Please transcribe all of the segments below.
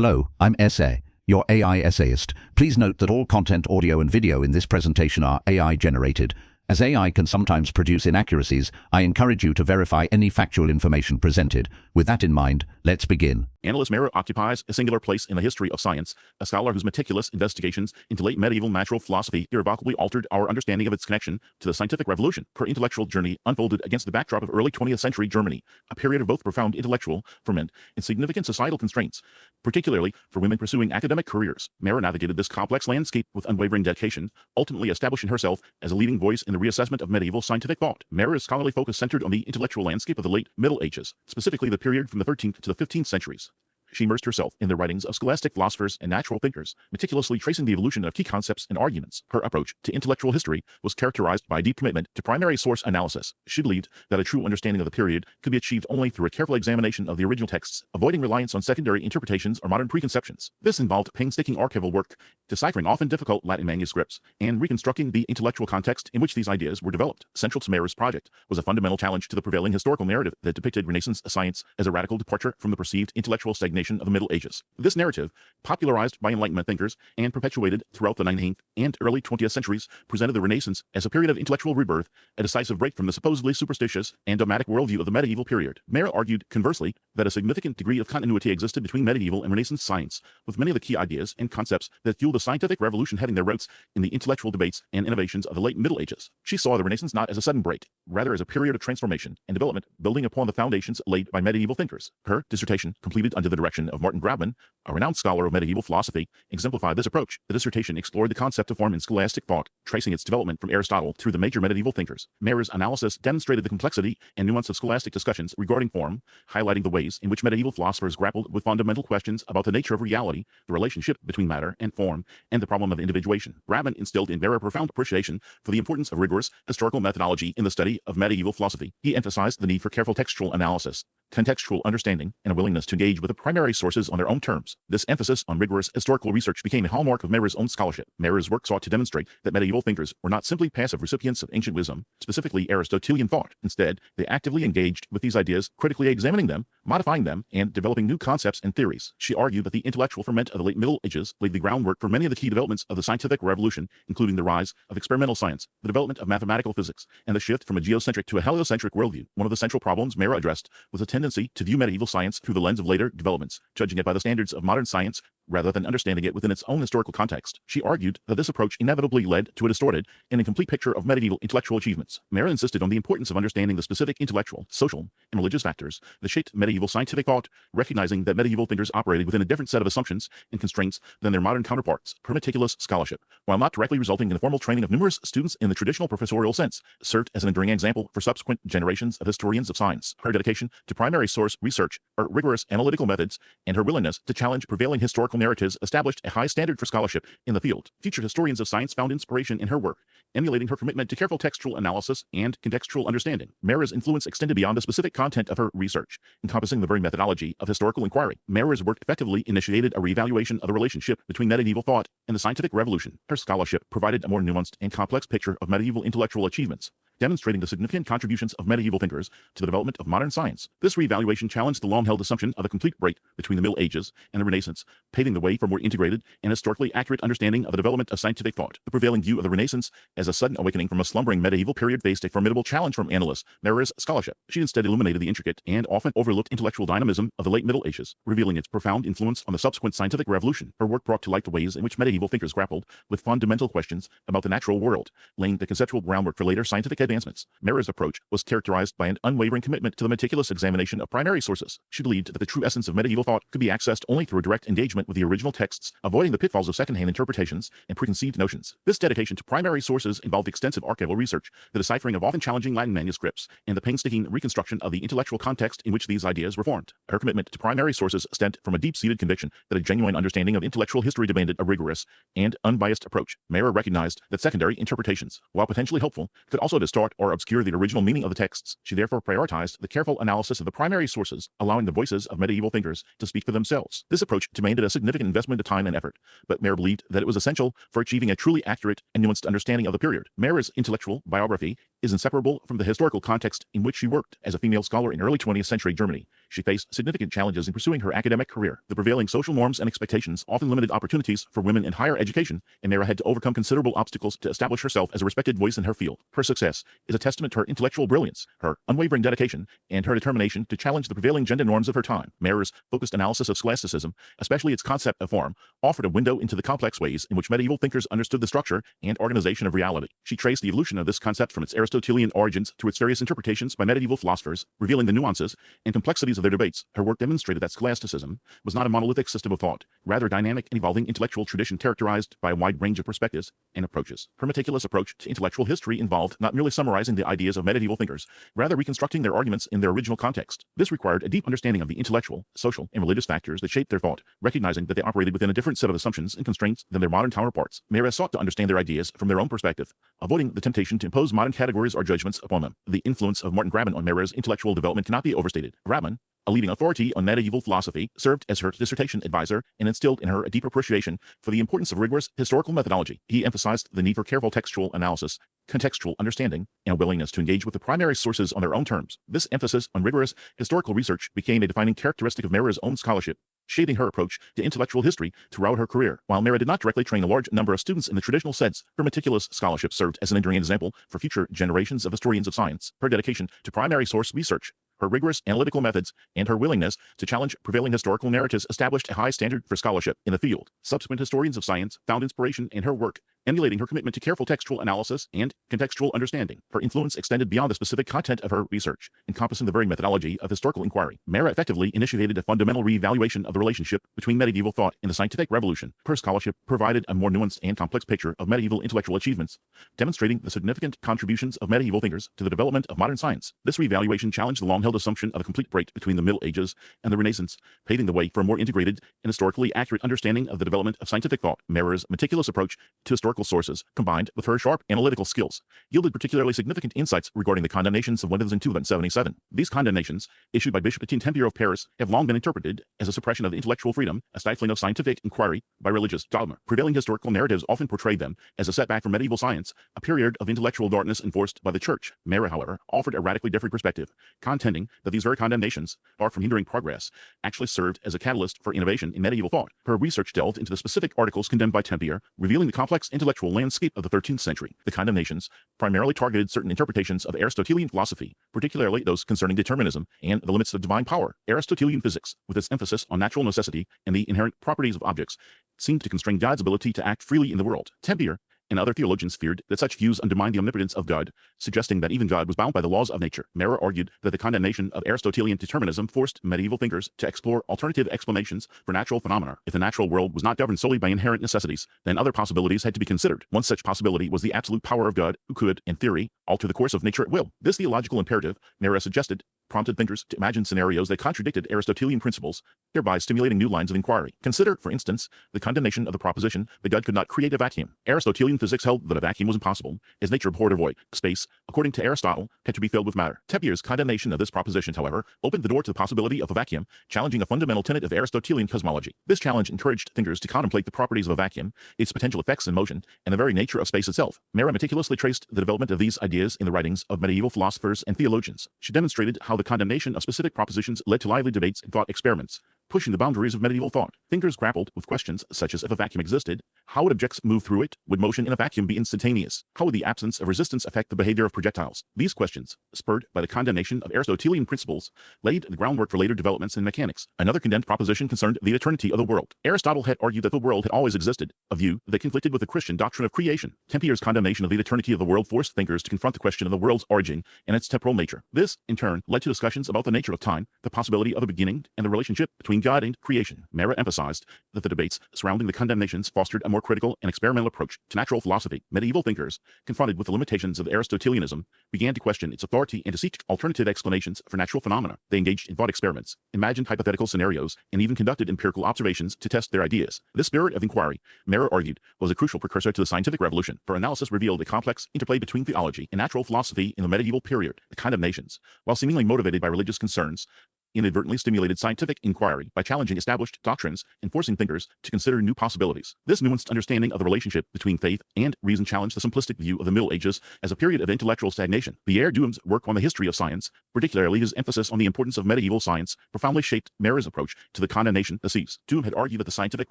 Hello, I'm Essay, your AI essayist. Please note that all content, audio and video in this presentation are AI generated. As AI can sometimes produce inaccuracies, I encourage you to verify any factual information presented. With that in mind, let's begin. Anneliese Maier occupies a singular place in the history of science, a scholar whose meticulous investigations into late medieval natural philosophy irrevocably altered our understanding of its connection to the scientific revolution. Her intellectual journey unfolded against the backdrop of early 20th century Germany, a period of both profound intellectual ferment and significant societal constraints, particularly for women pursuing academic careers. Maier navigated this complex landscape with unwavering dedication, ultimately establishing herself as a leading voice in the reassessment of medieval scientific thought. Maier's scholarly focus centered on the intellectual landscape of the late Middle Ages, specifically the period from the 13th to the 15th centuries. She immersed herself in the writings of scholastic philosophers and natural thinkers, meticulously tracing the evolution of key concepts and arguments. Her approach to intellectual history was characterized by a deep commitment to primary source analysis. She believed that a true understanding of the period could be achieved only through a careful examination of the original texts, avoiding reliance on secondary interpretations or modern preconceptions. This involved painstaking archival work, deciphering often difficult Latin manuscripts, and reconstructing the intellectual context in which these ideas were developed. Central to Maier's project was a fundamental challenge to the prevailing historical narrative that depicted Renaissance science as a radical departure from the perceived intellectual stagnation of the Middle Ages. This narrative, popularized by Enlightenment thinkers and perpetuated throughout the 19th and early 20th centuries, presented the Renaissance as a period of intellectual rebirth, a decisive break from the supposedly superstitious and dogmatic worldview of the medieval period. Maier argued, conversely, that a significant degree of continuity existed between medieval and Renaissance science, with many of the key ideas and concepts that fueled the scientific revolution having their roots in the intellectual debates and innovations of the late Middle Ages. She saw the Renaissance not as a sudden break, rather as a period of transformation and development building upon the foundations laid by medieval thinkers. Her dissertation, completed under the direction of Merton School, a renowned scholar of medieval philosophy, exemplified this approach. The dissertation explored the concept of form in scholastic thought, tracing its development from Aristotle through the major medieval thinkers. Maier's analysis demonstrated the complexity and nuance of scholastic discussions regarding form, highlighting the ways in which medieval philosophers grappled with fundamental questions about the nature of reality, the relationship between matter and form, and the problem of individuation. Grabman instilled in Maier a profound appreciation for the importance of rigorous historical methodology in the study of medieval philosophy. He emphasized the need for careful textual analysis, contextual understanding, and a willingness to engage with the primary sources on their own terms. This emphasis on rigorous historical research became a hallmark of Maier's own scholarship. Maier's work sought to demonstrate that medieval thinkers were not simply passive recipients of ancient wisdom, specifically Aristotelian thought. Instead, they actively engaged with these ideas, critically examining them, modifying them, and developing new concepts and theories. She argued that the intellectual ferment of the late Middle Ages laid the groundwork for many of the key developments of the scientific revolution, including the rise of experimental science, the development of mathematical physics, and the shift from a geocentric to a heliocentric worldview. One of the central problems Maier addressed was a tendency to view medieval science through the lens of later developments, judging it by the standards of modern science rather than understanding it within its own historical context. She argued that this approach inevitably led to a distorted and incomplete picture of medieval intellectual achievements. Maier insisted on the importance of understanding the specific intellectual, social, and religious factors that shaped medieval scientific thought, recognizing that medieval thinkers operated within a different set of assumptions and constraints than their modern counterparts. Her meticulous scholarship, while not directly resulting in the formal training of numerous students in the traditional professorial sense, served as an enduring example for subsequent generations of historians of science. Her dedication to primary source research, her rigorous analytical methods, and her willingness to challenge prevailing historical narratives established a high standard for scholarship in the field. Future historians of science found inspiration in her work, emulating her commitment to careful textual analysis and contextual understanding. Maier's influence extended beyond the specific content of her research, encompassing the very methodology of historical inquiry. Maier's work effectively initiated a reevaluation of the relationship between medieval thought and the scientific revolution. Her scholarship provided a more nuanced and complex picture of medieval intellectual achievements, demonstrating the significant contributions of medieval thinkers to the development of modern science. This reevaluation challenged the long-held assumption of a complete break between the Middle Ages and the Renaissance, paving the way for more integrated and historically accurate understanding of the development of scientific thought. The prevailing view of the Renaissance as a sudden awakening from a slumbering medieval period faced a formidable challenge from Anneliese Maier's scholarship. She instead illuminated the intricate and often overlooked intellectual dynamism of the late Middle Ages, revealing its profound influence on the subsequent scientific revolution. Her work brought to light the ways in which medieval thinkers grappled with fundamental questions about the natural world, laying the conceptual groundwork for later scientific advancements. Maier's approach was characterized by an unwavering commitment to the meticulous examination of primary sources. She believed that the true essence of medieval thought could be accessed only through a direct engagement with the original texts, avoiding the pitfalls of secondhand interpretations and preconceived notions. This dedication to primary sources involved extensive archival research, the deciphering of often challenging Latin manuscripts, and the painstaking reconstruction of the intellectual context in which these ideas were formed. Her commitment to primary sources stemmed from a deep-seated conviction that a genuine understanding of intellectual history demanded a rigorous and unbiased approach. Maier recognized that secondary interpretations, while potentially helpful, could also distort or obscure the original meaning of the texts. She therefore prioritized the careful analysis of the primary sources, allowing the voices of medieval thinkers to speak for themselves. This approach demanded a significant investment of time and effort, but Maier believed that it was essential for achieving a truly accurate and nuanced understanding of the period. Maier's intellectual biography is inseparable from the historical context in which she worked. As a female scholar in early 20th century Germany, she faced significant challenges in pursuing her academic career. The prevailing social norms and expectations often limited opportunities for women in higher education, and Maier had to overcome considerable obstacles to establish herself as a respected voice in her field. Her success is a testament to her intellectual brilliance, her unwavering dedication, and her determination to challenge the prevailing gender norms of her time. Maier's focused analysis of scholasticism, especially its concept of form, offered a window into the complex ways in which medieval thinkers understood the structure and organization of reality. She traced the evolution of this concept from its Aristotelian origins to its various interpretations by medieval philosophers, revealing the nuances and complexities of their debates. Her work demonstrated that scholasticism was not a monolithic system of thought, rather a dynamic and evolving intellectual tradition characterized by a wide range of perspectives and approaches. Her meticulous approach to intellectual history involved not merely summarizing the ideas of medieval thinkers, rather reconstructing their arguments in their original context. This required a deep understanding of the intellectual, social, and religious factors that shaped their thought, recognizing that they operated within a different set of assumptions and constraints than their modern counterparts. Maier sought to understand their ideas from their own perspective, avoiding the temptation to impose modern categories or judgments upon them. The influence of Martin Grabban on Maier's intellectual development cannot be overstated. Grabban, a leading authority on medieval philosophy, served as her dissertation advisor and instilled in her a deep appreciation for the importance of rigorous historical methodology. He emphasized the need for careful textual analysis, contextual understanding, and a willingness to engage with the primary sources on their own terms. This emphasis on rigorous historical research became a defining characteristic of Maier's own scholarship, shaping her approach to intellectual history throughout her career. While Maier did not directly train a large number of students in the traditional sense, her meticulous scholarship served as an enduring example for future generations of historians of science. Her dedication to primary source research, her rigorous analytical methods, and her willingness to challenge prevailing historical narratives established a high standard for scholarship in the field. Subsequent historians of science found inspiration in her work, emulating her commitment to careful textual analysis and contextual understanding. Her influence extended beyond the specific content of her research, encompassing the very methodology of historical inquiry. Maier effectively initiated a fundamental reevaluation of the relationship between medieval thought and the scientific revolution. Her scholarship provided a more nuanced and complex picture of medieval intellectual achievements, demonstrating the significant contributions of medieval thinkers to the development of modern science. This reevaluation challenged the long-held assumption of a complete break between the Middle Ages and the Renaissance, paving the way for a more integrated and historically accurate understanding of the development of scientific thought. Maier's meticulous approach to historical sources, combined with her sharp analytical skills, yielded particularly significant insights regarding the condemnations of Windows in 277. These condemnations, issued by Bishop Etienne Tempier of Paris, have long been interpreted as a suppression of intellectual freedom, a stifling of scientific inquiry by religious dogma. Prevailing historical narratives often portray them as a setback for medieval science, a period of intellectual darkness enforced by the Church. Maier, however, offered a radically different perspective, contending that these very condemnations, far from hindering progress, actually served as a catalyst for innovation in medieval thought. Her research delved into the specific articles condemned by Tempier, revealing the complex intellectual landscape of the 13th century. The condemnations primarily targeted certain interpretations of Aristotelian philosophy, particularly those concerning determinism and the limits of divine power. Aristotelian physics, with its emphasis on natural necessity and the inherent properties of objects, seemed to constrain God's ability to act freely in the world. Tempier and other theologians feared that such views undermined the omnipotence of God, suggesting that even God was bound by the laws of nature. Maier argued that the condemnation of Aristotelian determinism forced medieval thinkers to explore alternative explanations for natural phenomena. If the natural world was not governed solely by inherent necessities, then other possibilities had to be considered. One such possibility was the absolute power of God, who could, in theory, alter the course of nature at will. This theological imperative, Maier suggested, prompted thinkers to imagine scenarios that contradicted Aristotelian principles, thereby stimulating new lines of inquiry. Consider, for instance, the condemnation of the proposition that God could not create a vacuum. Aristotelian physics held that a vacuum was impossible, as nature abhorred a void. Space, according to Aristotle, had to be filled with matter. Tempier's condemnation of this proposition, however, opened the door to the possibility of a vacuum, challenging a fundamental tenet of Aristotelian cosmology. This challenge encouraged thinkers to contemplate the properties of a vacuum, its potential effects in motion, and the very nature of space itself. Maier meticulously traced the development of these ideas in the writings of medieval philosophers and theologians. She demonstrated how the condemnation of specific propositions led to lively debates and thought experiments, pushing the boundaries of medieval thought. Thinkers grappled with questions such as if a vacuum existed, how would objects move through it? Would motion in a vacuum be instantaneous? How would the absence of resistance affect the behavior of projectiles? These questions, spurred by the condemnation of Aristotelian principles, laid the groundwork for later developments in mechanics. Another condemned proposition concerned the eternity of the world. Aristotle had argued that the world had always existed, a view that conflicted with the Christian doctrine of creation. Tempier's condemnation of the eternity of the world forced thinkers to confront the question of the world's origin and its temporal nature. This, in turn, led to discussions about the nature of time, the possibility of a beginning, and the relationship between God and creation. Maier emphasized that the debates surrounding the condemnations fostered a more critical and experimental approach to natural philosophy. Medieval thinkers, confronted with the limitations of Aristotelianism, began to question its authority and to seek alternative explanations for natural phenomena. They engaged in thought experiments, imagined hypothetical scenarios, and even conducted empirical observations to test their ideas. This spirit of inquiry, Maier argued, was a crucial precursor to the scientific revolution. Her analysis revealed a complex interplay between theology and natural philosophy in the medieval period. The condemnations, while seemingly motivated by religious concerns, inadvertently stimulated scientific inquiry by challenging established doctrines and forcing thinkers to consider new possibilities. This nuanced understanding of the relationship between faith and reason challenged the simplistic view of the Middle Ages as a period of intellectual stagnation. Pierre Duham's work on the history of science, particularly his emphasis on the importance of medieval science, profoundly shaped Maier's approach to the condemnation of thieves. Duham had argued that the scientific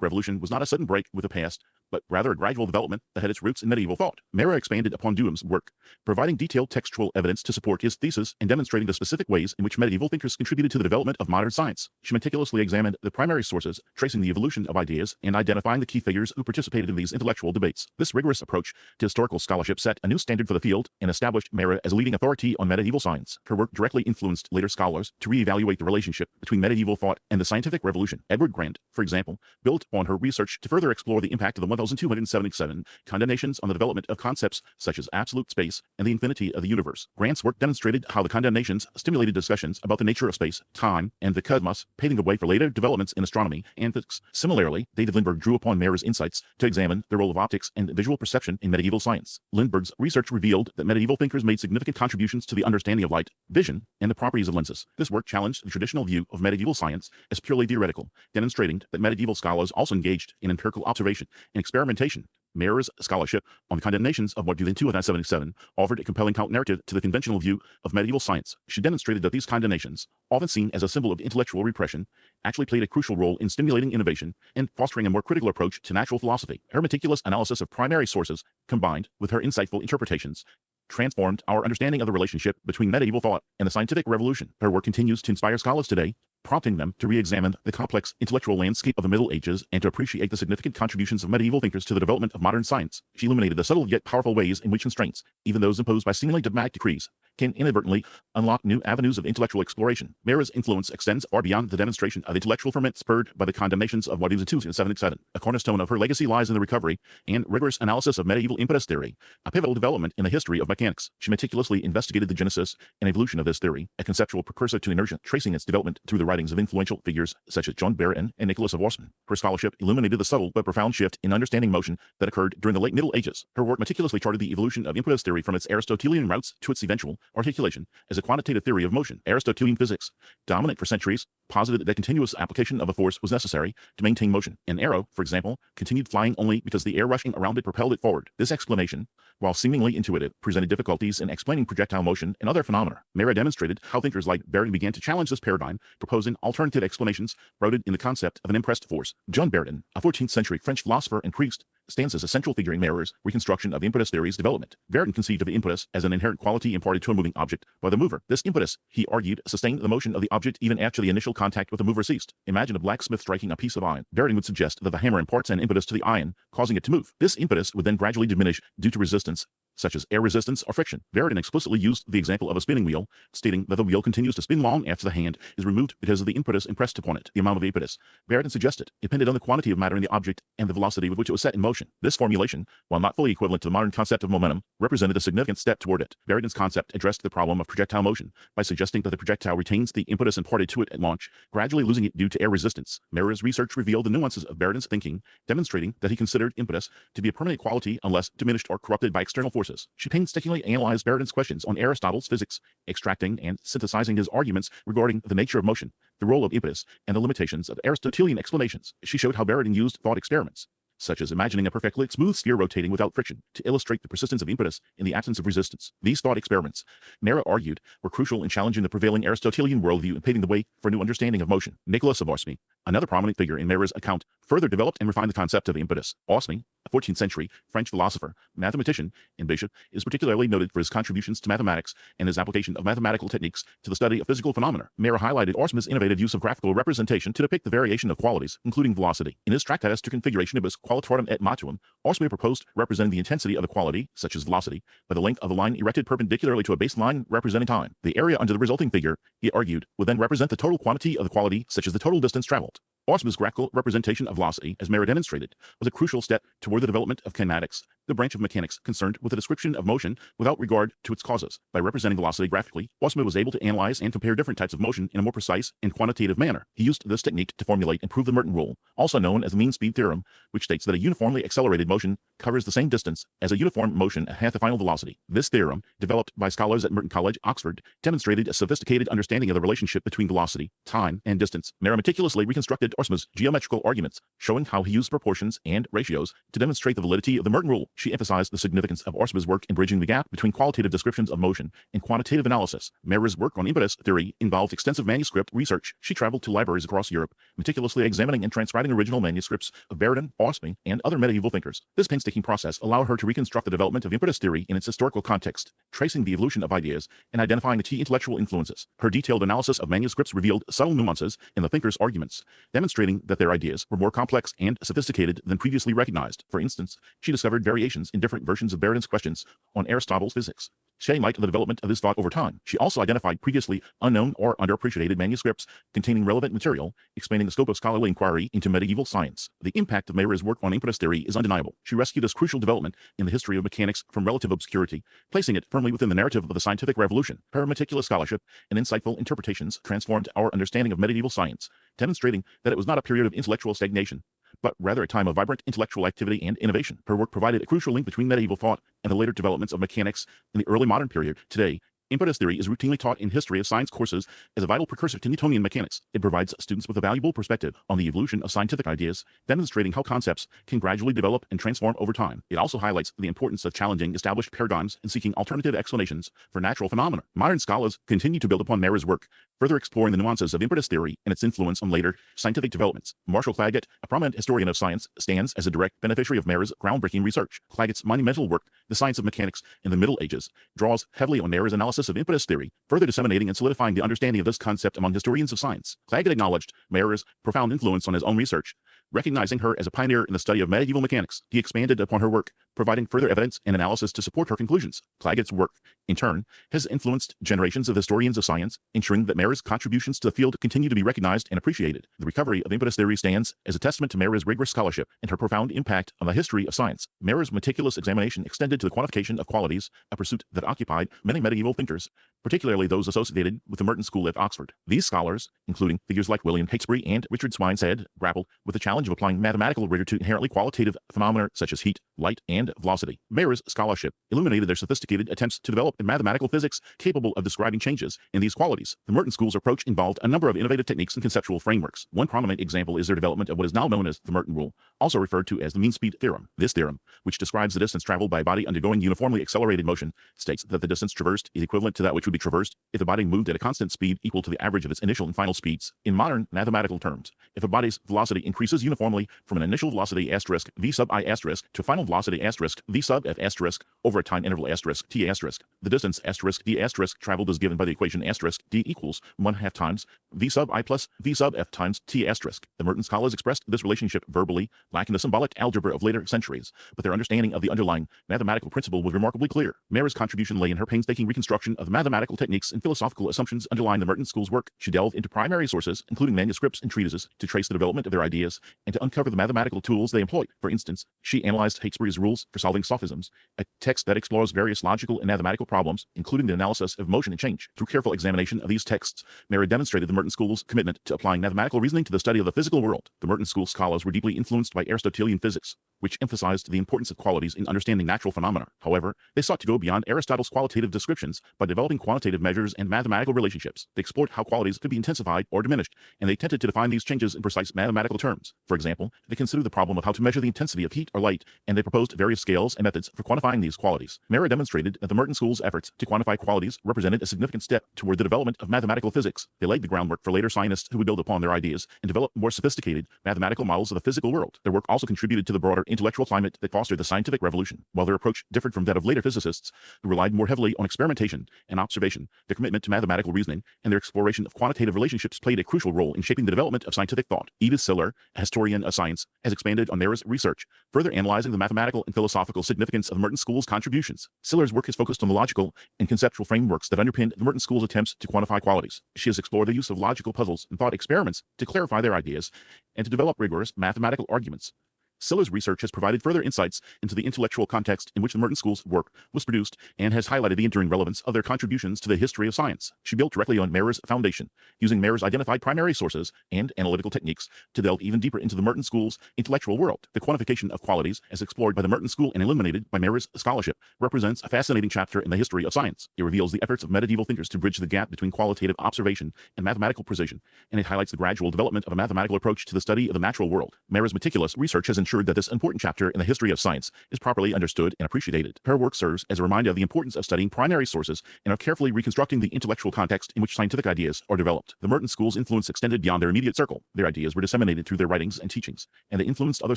revolution was not a sudden break with the past, but rather a gradual development that had its roots in medieval thought. Maier expanded upon Duham's work, providing detailed textual evidence to support his thesis and demonstrating the specific ways in which medieval thinkers contributed to the development of modern science. She meticulously examined the primary sources, tracing the evolution of ideas and identifying the key figures who participated in these intellectual debates. This rigorous approach to historical scholarship set a new standard for the field and established Maier as a leading authority on medieval science. Her work directly influenced later scholars to reevaluate the relationship between medieval thought and the scientific revolution. Edward Grant, for example, built on her research to further explore the impact of the 1277 condemnations on the development of concepts such as absolute space and the infinity of the universe. Grant's work demonstrated how the condemnations stimulated discussions about the nature of space, time, and the cosmos, paving the way for later developments in astronomy and physics. Similarly, David Lindbergh drew upon Maier's insights to examine the role of optics and visual perception in medieval science. Lindbergh's research revealed that medieval thinkers made significant contributions to the understanding of light, vision, and the properties of lenses. This work challenged the traditional view of medieval science as purely theoretical, demonstrating that medieval scholars also engaged in empirical observation and experimentation. Maier's scholarship on the condemnations of 1277 offered a compelling counter-narrative to the conventional view of medieval science. She demonstrated that these condemnations, often seen as a symbol of intellectual repression, actually played a crucial role in stimulating innovation and fostering a more critical approach to natural philosophy. Her meticulous analysis of primary sources, combined with her insightful interpretations, transformed our understanding of the relationship between medieval thought and the scientific revolution. Her work continues to inspire scholars today, prompting them to re-examine the complex intellectual landscape of the Middle Ages and to appreciate the significant contributions of medieval thinkers to the development of modern science. She illuminated the subtle yet powerful ways in which constraints, even those imposed by seemingly dogmatic decrees, can inadvertently unlock new avenues of intellectual exploration. Maier's influence extends far beyond the demonstration of intellectual ferment spurred by the condemnations of 1277. A cornerstone of her legacy lies in the recovery and rigorous analysis of medieval impetus theory, a pivotal development in the history of mechanics. She meticulously investigated the genesis and evolution of this theory, a conceptual precursor to inertia, tracing its development through the writings of influential figures such as John Merton and Nicholas of Orson. Her scholarship illuminated the subtle but profound shift in understanding motion that occurred during the late Middle Ages. Her work meticulously charted the evolution of impetus theory from its Aristotelian roots to its eventual articulation as a quantitative theory of motion. Aristotelian physics, dominant for centuries, posited that continuous application of a force was necessary to maintain motion. An arrow, for example, continued flying only because the air rushing around it propelled it forward. This explanation, while seemingly intuitive, presented difficulties in explaining projectile motion and other phenomena. Maier demonstrated how thinkers like Merton began to challenge this paradigm, proposing alternative explanations rooted in the concept of an impressed force. John Merton, a 14th century French philosopher and priest, stands as a central figure in Maier's reconstruction of impetus theory's development. Merton conceived of impetus as an inherent quality imparted to a moving object by the mover. This impetus, he argued, sustained the motion of the object even after the initial contact with the mover ceased. Imagine a blacksmith striking a piece of iron. Merton would suggest that the hammer imparts an impetus to the iron, causing it to move. This impetus would then gradually diminish due to resistance, such as air resistance or friction. Merton explicitly used the example of a spinning wheel, stating that the wheel continues to spin long after the hand is removed because of the impetus impressed upon it. The amount of impetus, Merton suggested, depended on the quantity of matter in the object and the velocity with which it was set in motion. This formulation, while not fully equivalent to the modern concept of momentum, represented a significant step toward it. Merton's concept addressed the problem of projectile motion by suggesting that the projectile retains the impetus imparted to it at launch, gradually losing it due to air resistance. Maier's research revealed the nuances of Merton's thinking, demonstrating that he considered impetus to be a permanent quality unless diminished or corrupted by external forces. She painstakingly analyzed Merton's questions on Aristotle's physics, extracting and synthesizing his arguments regarding the nature of motion, the role of impetus, and the limitations of Aristotelian explanations. She showed how Merton used thought experiments, such as imagining a perfectly smooth sphere rotating without friction, to illustrate the persistence of impetus in the absence of resistance. These thought experiments, Maier argued, were crucial in challenging the prevailing Aristotelian worldview and paving the way for a new understanding of motion. Nicholas of Orson, another prominent figure in Maier's account, further developed and refined the concept of impetus. Orson, a 14th century French philosopher, mathematician, and bishop, is particularly noted for his contributions to mathematics and his application of mathematical techniques to the study of physical phenomena. Maier highlighted Orson's innovative use of graphical representation to depict the variation of qualities, including velocity. In his Tractatus to Configurationibus Qualitatem et Motuum, Orson proposed representing the intensity of a quality, such as velocity, by the length of a line erected perpendicularly to a baseline representing time. The area under the resulting figure, he argued, would then represent the total quantity of the quality, such as the total distance traveled. Orson's graphical representation of velocity, as Maier demonstrated, was a crucial step toward the development of kinematics, the branch of mechanics concerned with the description of motion without regard to its causes. By representing velocity graphically, Wassmer was able to analyze and compare different types of motion in a more precise and quantitative manner. He used this technique to formulate and prove the Merton rule, also known as the mean speed theorem, which states that a uniformly accelerated motion covers the same distance as a uniform motion at the final velocity. This theorem, developed by scholars at Merton College, Oxford, demonstrated a sophisticated understanding of the relationship between velocity, time, and distance. Maier meticulously reconstructed Wassmer's geometrical arguments, showing how he used proportions and ratios to demonstrate the validity of the Merton rule. She emphasized the significance of Wassmer's work in bridging the gap between qualitative descriptions of motion and quantitative analysis. Maier's work on impetus theory involved extensive manuscript research. She traveled to libraries across Europe, meticulously examining and transcribing original manuscripts of Merton, Wassmer, and other medieval thinkers. This painstaking process allowed her to reconstruct the development of impetus theory in its historical context, tracing the evolution of ideas and identifying the key intellectual influences. Her detailed analysis of manuscripts revealed subtle nuances in the thinkers' arguments, demonstrating that their ideas were more complex and sophisticated than previously recognized. For instance, she discovered variations in different versions of Merton's questions on Aristotle's physics, shedding light on the development of this thought over time. She also identified previously unknown or underappreciated manuscripts containing relevant material, expanding the scope of scholarly inquiry into medieval science. The impact of Maier's work on impetus theory is undeniable. She rescued this crucial development in the history of mechanics from relative obscurity, placing it firmly within the narrative of the scientific revolution. Her meticulous scholarship and insightful interpretations transformed our understanding of medieval science, demonstrating that it was not a period of intellectual stagnation, but rather a time of vibrant intellectual activity and innovation. Her work provided a crucial link between medieval thought and the later developments of mechanics in the early modern period. Today, impetus theory is routinely taught in history of science courses as a vital precursor to Newtonian mechanics. It provides students with a valuable perspective on the evolution of scientific ideas, demonstrating how concepts can gradually develop and transform over time. It also highlights the importance of challenging established paradigms and seeking alternative explanations for natural phenomena. Modern scholars continue to build upon Maier's work, further exploring the nuances of impetus theory and its influence on later scientific developments. Marshall Clagett, a prominent historian of science, stands as a direct beneficiary of Maier's groundbreaking research. Clagett's monumental work, The Science of Mechanics in the Middle Ages, draws heavily on Maier's analysis of impetus theory, further disseminating and solidifying the understanding of this concept among historians of science. Clagett acknowledged Maier's profound influence on his own research, recognizing her as a pioneer in the study of medieval mechanics. He expanded upon her work, providing further evidence and analysis to support her conclusions. Clagett's work, in turn, has influenced generations of historians of science, ensuring that Maier's contributions to the field continue to be recognized and appreciated. The recovery of impetus theory stands as a testament to Maier's rigorous scholarship and her profound impact on the history of science. Maier's meticulous examination extended to the quantification of qualities, a pursuit that occupied many medieval thinkers, particularly those associated with the Merton School at Oxford. These scholars, including figures like William Hawkesbury and Richard Swineshead, grappled with the challenge of applying mathematical rigor to inherently qualitative phenomena such as heat, light, and velocity. Maier's scholarship illuminated their sophisticated attempts to develop a mathematical physics capable of describing changes in these qualities. The Merton School's approach involved a number of innovative techniques and conceptual frameworks. One prominent example is their development of what is now known as the Merton rule, also referred to as the mean speed theorem. This theorem, which describes the distance traveled by a body undergoing uniformly accelerated motion, states that the distance traversed is equivalent to that which would be traversed if the body moved at a constant speed equal to the average of its initial and final speeds. In modern mathematical terms, if a body's velocity increases uniformly from an initial velocity asterisk v sub I asterisk to a final velocity asterisk v sub f asterisk over a time interval asterisk t asterisk, the distance asterisk d asterisk traveled is given by the equation asterisk d equals 1/2 times v sub I plus v sub f times t asterisk. The Merton scholars expressed this relationship verbally, lacking the symbolic algebra of later centuries, but their understanding of the underlying mathematical principle was remarkably clear. Maier's contribution lay in her painstaking reconstruction of the mathematical techniques and philosophical assumptions underlying the Merton School's work. She delved into primary sources, including manuscripts and treatises, to trace the development of their ideas and to uncover the mathematical tools they employed. For instance, she analyzed Hawkesbury's Rules for Solving Sophisms, a text that explores various logical and mathematical problems, including the analysis of motion and change. Through careful examination of these texts, Maier demonstrated the Merton School's commitment to applying mathematical reasoning to the study of the physical world. The Merton School scholars were deeply influenced by Aristotelian physics, which emphasized the importance of qualities in understanding natural phenomena. However, they sought to go beyond Aristotle's qualitative descriptions by developing quantitative measures and mathematical relationships. They explored how qualities could be intensified or diminished, and they attempted to define these changes in precise mathematical terms. For example, they considered the problem of how to measure the intensity of heat or light, and they proposed various scales and methods for quantifying these qualities. Maier demonstrated that the Merton School's efforts to quantify qualities represented a significant step toward the development of mathematical physics. They laid the groundwork for later scientists who would build upon their ideas and develop more sophisticated mathematical models of the physical world. Their work also contributed to the broader intellectual climate that fostered the scientific revolution. While their approach differed from that of later physicists, who relied more heavily on experimentation and observation, their commitment to mathematical reasoning and their exploration of quantitative relationships played a crucial role in shaping the development of scientific thought. Edith Siller, a historian of science, has expanded on Maier's research, further analyzing the mathematical and philosophical significance of the Merton School's contributions. Siller's work has focused on the logical and conceptual frameworks that underpinned the Merton School's attempts to quantify qualities. She has explored the use of logical puzzles and thought experiments to clarify their ideas and to develop rigorous mathematical arguments. Silla's research has provided further insights into the intellectual context in which the Merton School's work was produced and has highlighted the enduring relevance of their contributions to the history of science. She built directly on Maier's foundation, using Maier's identified primary sources and analytical techniques to delve even deeper into the Merton School's intellectual world. The quantification of qualities, as explored by the Merton School and illuminated by Maier's scholarship, represents a fascinating chapter in the history of science. It reveals the efforts of medieval thinkers to bridge the gap between qualitative observation and mathematical precision, and it highlights the gradual development of a mathematical approach to the study of the natural world. Maier's meticulous research has ensured that this important chapter in the history of science is properly understood and appreciated. Her work serves as a reminder of the importance of studying primary sources and of carefully reconstructing the intellectual context in which scientific ideas are developed. The Merton School's influence extended beyond their immediate circle. Their ideas were disseminated through their writings and teachings, and they influenced other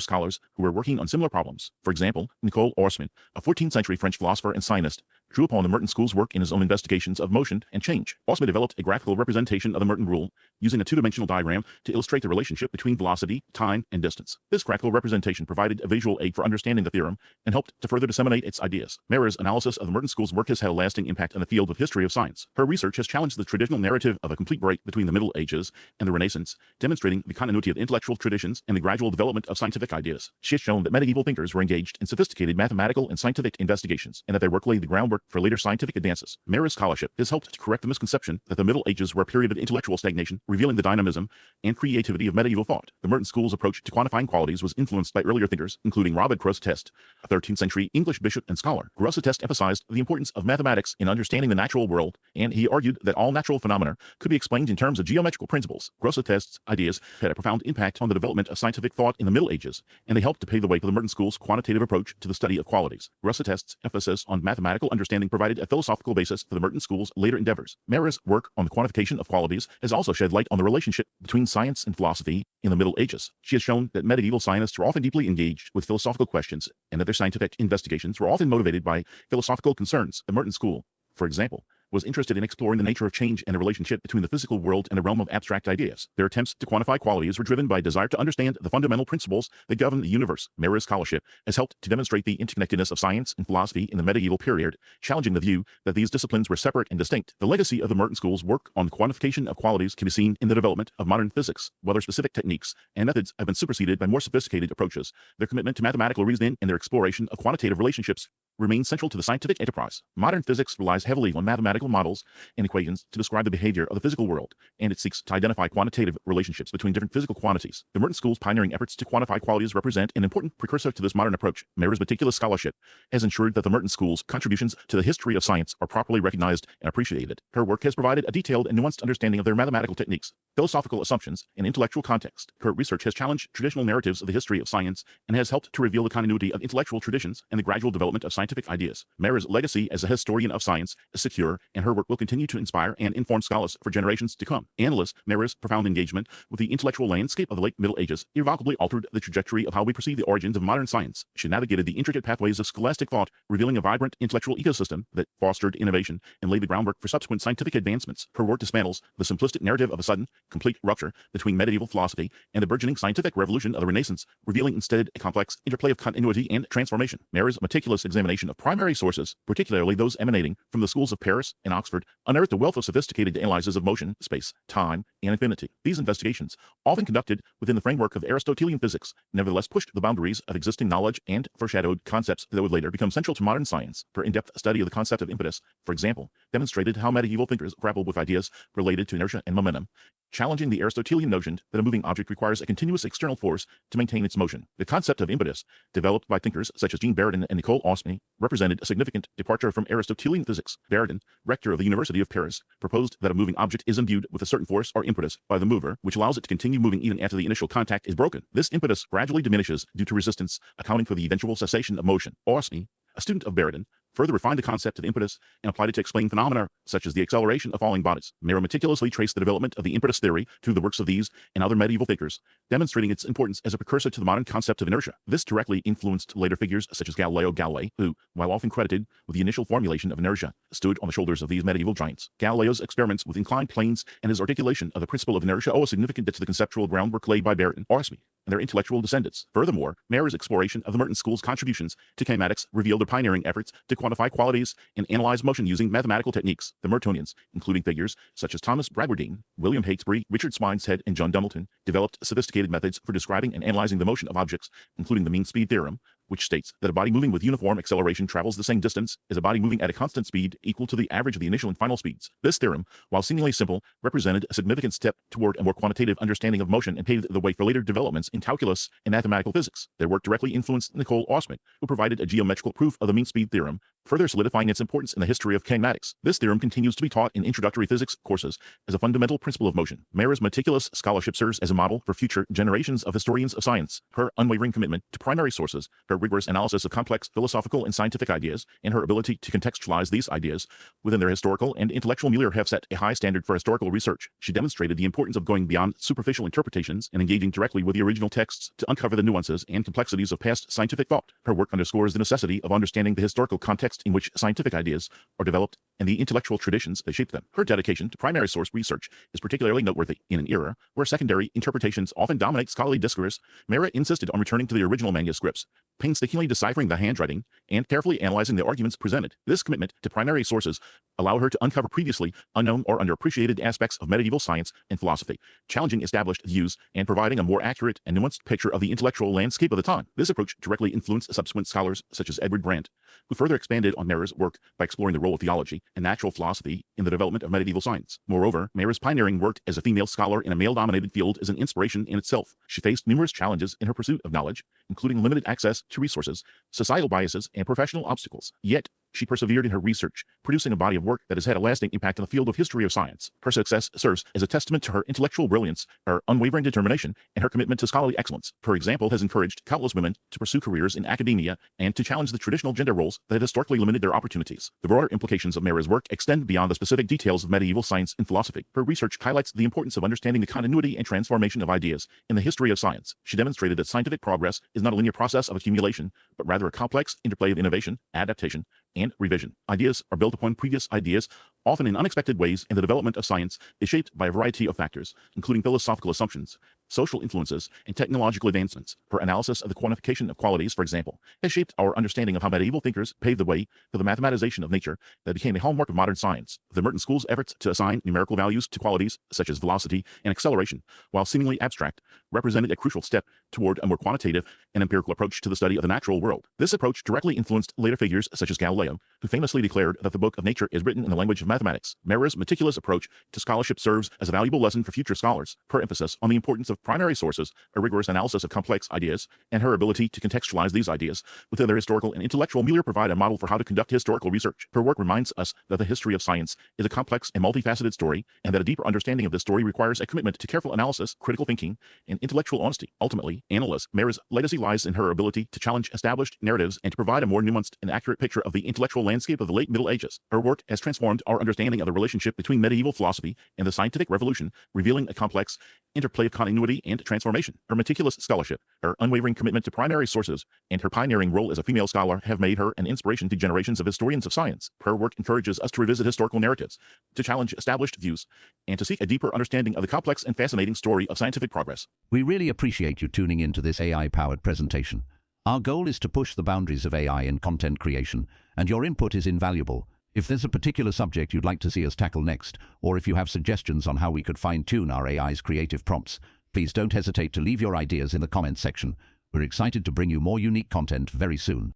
scholars who were working on similar problems. For example, Nicole Orsman, a 14th century French philosopher and scientist, drew upon the Merton School's work in his own investigations of motion and change. Orsman developed a graphical representation of the Merton rule using a two-dimensional diagram to illustrate the relationship between velocity, time, and distance. This graphical representation provided a visual aid for understanding the theorem and helped to further disseminate its ideas. Maier's analysis of the Merton School's work has had a lasting impact in the field of history of science. Her research has challenged the traditional narrative of a complete break between the Middle Ages and the Renaissance, demonstrating the continuity of intellectual traditions and the gradual development of scientific ideas. She has shown that medieval thinkers were engaged in sophisticated mathematical and scientific investigations, and that their work laid the groundwork for later scientific advances. Maier's scholarship has helped to correct the misconception that the Middle Ages were a period of intellectual stagnation, revealing the dynamism and creativity of medieval thought. The Merton School's approach to quantifying qualities was influenced by earlier thinkers, including Robert Grosseteste, a 13th century English bishop and scholar. Grosseteste emphasized the importance of mathematics in understanding the natural world, and he argued that all natural phenomena could be explained in terms of geometrical principles. Grosseteste's ideas had a profound impact on the development of scientific thought in the Middle Ages, and they helped to pave the way for the Merton School's quantitative approach to the study of qualities. Grosseteste's emphasis on mathematical understanding provided a philosophical basis for the Merton School's later endeavors. Maier's work on the quantification of qualities has also shed light on the relationship between science and philosophy in the Middle Ages. She has shown that medieval scientists were often deeply engaged with philosophical questions, and that their scientific investigations were often motivated by philosophical concerns. The Merton School, for example, was interested in exploring the nature of change and the relationship between the physical world and the realm of abstract ideas. Their attempts to quantify qualities were driven by a desire to understand the fundamental principles that govern the universe. Maier's scholarship has helped to demonstrate the interconnectedness of science and philosophy in the medieval period, challenging the view that these disciplines were separate and distinct. The legacy of the Merton School's work on the quantification of qualities can be seen in the development of modern physics. While their specific techniques and methods have been superseded by more sophisticated approaches, their commitment to mathematical reasoning and their exploration of quantitative relationships remains central to the scientific enterprise. Modern physics relies heavily on mathematical models and equations to describe the behavior of the physical world, and it seeks to identify quantitative relationships between different physical quantities. The Merton School's pioneering efforts to quantify qualities represent an important precursor to this modern approach. Maier's meticulous scholarship has ensured that the Merton School's contributions to the history of science are properly recognized and appreciated. Her work has provided a detailed and nuanced understanding of their mathematical techniques, philosophical assumptions, and intellectual context. Her research has challenged traditional narratives of the history of science and has helped to reveal the continuity of intellectual traditions and the gradual development of scientific ideas. Maier's legacy as a historian of science is secure, and her work will continue to inspire and inform scholars for generations to come. Anneliese Maier's profound engagement with the intellectual landscape of the late Middle Ages irrevocably altered the trajectory of how we perceive the origins of modern science. She navigated the intricate pathways of scholastic thought, revealing a vibrant intellectual ecosystem that fostered innovation and laid the groundwork for subsequent scientific advancements. Her work dismantles the simplistic narrative of a sudden, complete rupture between medieval philosophy and the burgeoning scientific revolution of the Renaissance, revealing instead a complex interplay of continuity and transformation. Maier's meticulous examination of primary sources, particularly those emanating from the schools of Paris and Oxford, unearthed a wealth of sophisticated analyses of motion, space, time, and infinity. These investigations, often conducted within the framework of Aristotelian physics, nevertheless pushed the boundaries of existing knowledge and foreshadowed concepts that would later become central to modern science. Her in-depth study of the concept of impetus, for example, demonstrated how medieval thinkers grappled with ideas related to inertia and momentum, challenging the Aristotelian notion that a moving object requires a continuous external force to maintain its motion. The concept of impetus, developed by thinkers such as Jean Bardin and Nicole Orsman, represented a significant departure from Aristotelian physics. Bardin, rector of the University of Paris, proposed that a moving object is imbued with a certain force or impetus by the mover, which allows it to continue moving even after the initial contact is broken. This impetus gradually diminishes due to resistance, accounting for the eventual cessation of motion. Orsman, a student of Bardin, further refined the concept of impetus and applied it to explain phenomena such as the acceleration of falling bodies. Mayer meticulously traced the development of the impetus theory through the works of these and other medieval thinkers, demonstrating its importance as a precursor to the modern concept of inertia. This directly influenced later figures such as Galileo Galilei, who, while often credited with the initial formulation of inertia, stood on the shoulders of these medieval giants. Galileo's experiments with inclined planes and his articulation of the principle of inertia owe a significant debt to the conceptual groundwork laid by Merton School. and their intellectual descendants. Furthermore, Maier's exploration of the Merton School's contributions to kinematics revealed their pioneering efforts to quantify qualities and analyze motion using mathematical techniques. The Mertonians, including figures such as Thomas Bradwardine, William Hapesbury, Richard Swineshead, and John Dumbleton, developed sophisticated methods for describing and analyzing the motion of objects, including the mean speed theorem, which states that a body moving with uniform acceleration travels the same distance as a body moving at a constant speed equal to the average of the initial and final speeds. This theorem, while seemingly simple, represented a significant step toward a more quantitative understanding of motion and paved the way for later developments in calculus and mathematical physics. Their work directly influenced Nicole Osman, who provided a geometrical proof of the mean speed theorem, further solidifying its importance in the history of kinematics. This theorem continues to be taught in introductory physics courses as a fundamental principle of motion. Maier's meticulous scholarship serves as a model for future generations of historians of science. Her unwavering commitment to primary sources, her rigorous analysis of complex philosophical and scientific ideas, and her ability to contextualize these ideas within their historical and intellectual milieu have set a high standard for historical research. She demonstrated the importance of going beyond superficial interpretations and engaging directly with the original texts to uncover the nuances and complexities of past scientific thought. Her work underscores the necessity of understanding the historical context in which scientific ideas are developed and the intellectual traditions that shape them. Her dedication to primary source research is particularly noteworthy in an era where secondary interpretations often dominate scholarly discourse. Maier insisted on returning to the original manuscripts, painstakingly deciphering the handwriting, and carefully analyzing the arguments presented. This commitment to primary sources allowed her to uncover previously unknown or underappreciated aspects of medieval science and philosophy, challenging established views and providing a more accurate and nuanced picture of the intellectual landscape of the time. This approach directly influenced subsequent scholars such as Edward Brandt, who further expanded on Maier's work by exploring the role of theology and natural philosophy in the development of medieval science. Moreover, Maier's pioneering work as a female scholar in a male-dominated field is an inspiration in itself. She faced numerous challenges in her pursuit of knowledge, including limited access to resources, societal biases, and professional obstacles. Yet, she persevered in her research, producing a body of work that has had a lasting impact on the field of history of science. Her success serves as a testament to her intellectual brilliance, her unwavering determination, and her commitment to scholarly excellence. Her example has encouraged countless women to pursue careers in academia and to challenge the traditional gender roles that had historically limited their opportunities. The broader implications of Maier's work extend beyond the specific details of medieval science and philosophy. Her research highlights the importance of understanding the continuity and transformation of ideas in the history of science. She demonstrated that scientific progress is not a linear process of accumulation, but rather a complex interplay of innovation, adaptation, and revision. Ideas are built upon previous ideas, often in unexpected ways, and the development of science is shaped by a variety of factors, including philosophical assumptions, social influences, and technological advancements. Her analysis of the quantification of qualities, for example, has shaped our understanding of how medieval thinkers paved the way for the mathematization of nature that became a hallmark of modern science. The Merton School's efforts to assign numerical values to qualities such as velocity and acceleration, while seemingly abstract, represented a crucial step toward a more quantitative and empirical approach to the study of the natural world. This approach directly influenced later figures such as Galileo, who famously declared that the book of nature is written in the language of mathematics. Maier's meticulous approach to scholarship serves as a valuable lesson for future scholars. Her emphasis on the importance of primary sources, a rigorous analysis of complex ideas, and her ability to contextualize these ideas within their historical and intellectual milieu provide a model for how to conduct historical research. Her work reminds us that the history of science is a complex and multifaceted story, and that a deeper understanding of this story requires a commitment to careful analysis, critical thinking, and intellectual honesty. Ultimately, Anneliese Maier's legacy lies in her ability to challenge established narratives and to provide a more nuanced and accurate picture of the intellectual landscape of the late Middle Ages. Her work has transformed our understanding of the relationship between medieval philosophy and the scientific revolution, revealing a complex interplay of continuity and transformation. Her meticulous scholarship, her unwavering commitment to primary sources, and her pioneering role as a female scholar have made her an inspiration to generations of historians of science. Her work encourages us to revisit historical narratives, to challenge established views, and to seek a deeper understanding of the complex and fascinating story of scientific progress. We really appreciate you tuning in to this AI-powered presentation. Our goal is to push the boundaries of AI in content creation, and your input is invaluable. If there's a particular subject you'd like to see us tackle next, or if you have suggestions on how we could fine-tune our AI's creative prompts, please don't hesitate to leave your ideas in the comments section. We're excited to bring you more unique content very soon.